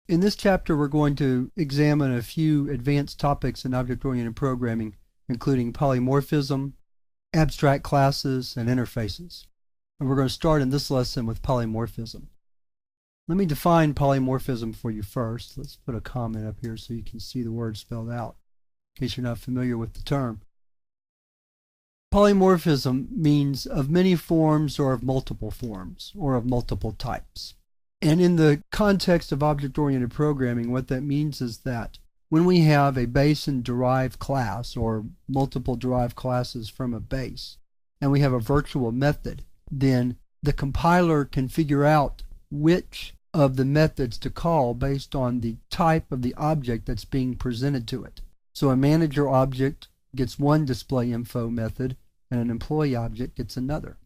In this chapter, we're going to examine a few advanced topics in object-oriented programming, including polymorphism, abstract classes, and interfaces. And we're going to start in this lesson with polymorphism. Let me define polymorphism for you first. Let's put a comment up here so you can see the word spelled out, in case you're not familiar with the term. Polymorphism means of many forms or of multiple forms or of multiple types. And in the context of object-oriented programming, what that means is that when we have a base and derived class or multiple derived classes from a base, and we have a virtual method, then the compiler can figure out which of the methods to call based on the type of the object that's being presented to it. So a manager object gets one display info method and an employee object gets another.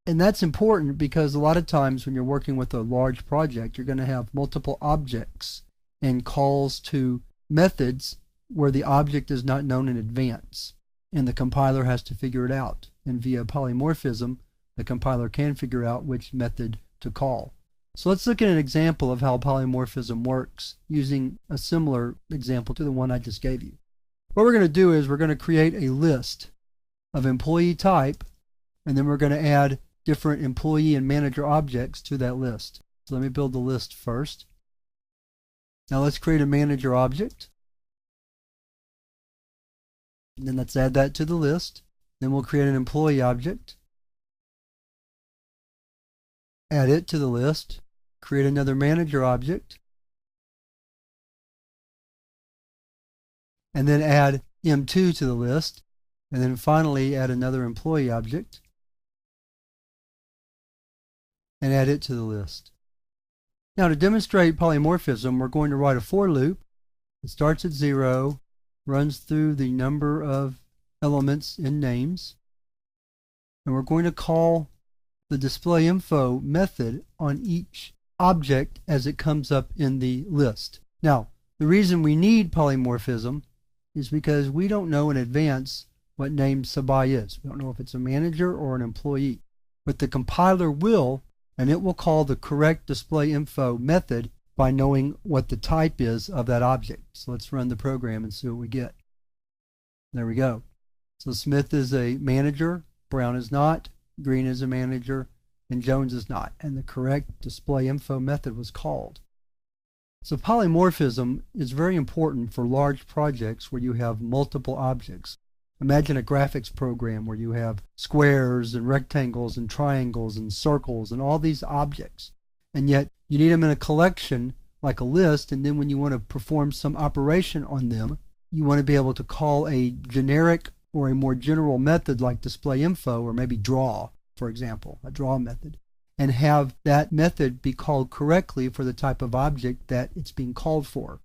And that's important because a lot of times when you're working with a large project, you're going to have multiple objects and calls to methods where the object is not known in advance. And the compiler has to figure it out. And via polymorphism, the compiler can figure out which method to call. So let's look at an example of how polymorphism works using a similar example to the one I just gave you. What we're going to do is we're going to create a list of employee type, and then we're going to add different employee and manager objects to that list. So let me build the list first. Now let's create a manager object. And then let's add that to the list. Then we'll create an employee object. Add it to the list. Create another manager object. And then add M2 to the list. And then finally add another employee object. And add it to the list. Now to demonstrate polymorphism, we're going to write a for loop. It starts at 0, runs through the number of elements in names, and we're going to call the displayInfo method on each object as it comes up in the list. Now, the reason we need polymorphism is because we don't know in advance what name Sabai is. We don't know if it's a manager or an employee. But the compiler will, and it will call the correct displayInfo method by knowing what the type is of that object. So let's run the program and see what we get. There we go. So Smith is a manager, Brown is not, Green is a manager, and Jones is not. And the correct displayInfo method was called. So polymorphism is very important for large projects where you have multiple objects. Imagine a graphics program where you have squares and rectangles and triangles and circles and all these objects. And yet you need them in a collection like a list, and then when you want to perform some operation on them, you want to be able to call a generic or a more general method like displayInfo or maybe draw, for example, a draw method, and have that method be called correctly for the type of object that it's being called for.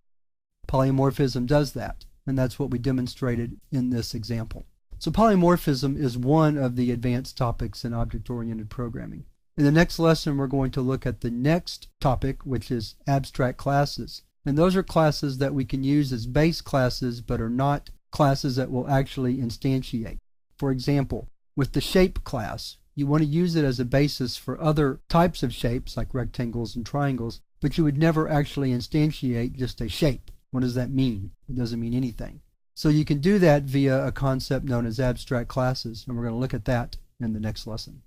Polymorphism does that. And that's what we demonstrated in this example. So polymorphism is one of the advanced topics in object-oriented programming. In the next lesson, we're going to look at the next topic, which is abstract classes. And those are classes that we can use as base classes, but are not classes that will actually instantiate. For example, with the shape class, you want to use it as a basis for other types of shapes, like rectangles and triangles, but you would never actually instantiate just a shape. What does that mean? It doesn't mean anything. So you can do that via a concept known as abstract classes, and we're going to look at that in the next lesson.